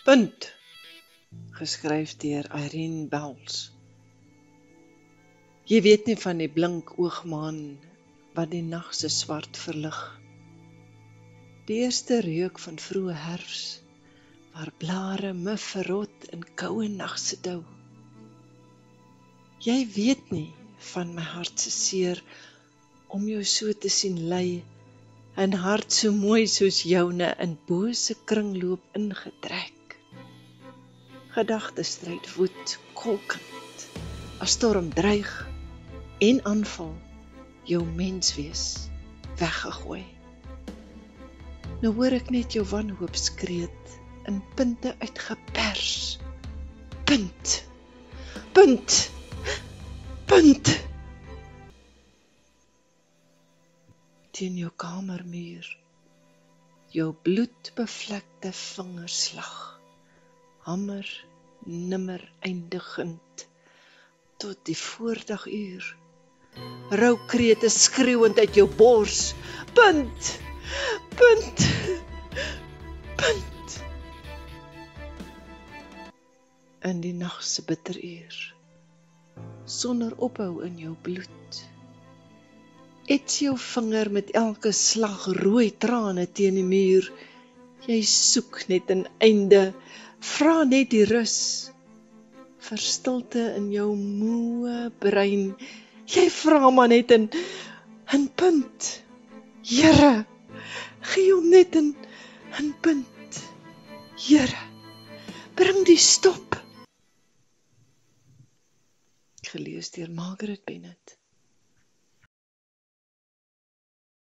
Punt, geskryf deur Irene Bells. Jy weet nie van die blink oogmaan wat die nag se swart verlig. Die eerste reuk van vroeë herfs, waar blare mif verrot in koue nag se dou. Jy weet nie van my hart se seer om jou so te sien ly, 'n hart so mooi soos joune in bose kringloop ingetrek. Gedagtestryd woed kolkend, as storm dreig en aanval, jou menswees weggegooi. Nou hoor ek net jou wanhoopskreet in punte uitgepers. Punt, punt, punt. Teen jou kamermuur, jou bloedbevlekte vingerslag, hamer nimmer eindigend, tot die voordaguur. Roukrete skreeuwend uit jou bors, punt, punt, punt. In die nag se bitteruur, sonder ophou in jou bloed, ets jou vinger met elke slag rooi trane teen die muur. Jy soek net 'n einde, vra net die rus, vir stilte in jou moe brein. Jy vra maar net 'n punt. Here, gee hom net 'n punt. Here, bring die stop. Gelees deur Margaret Bennett.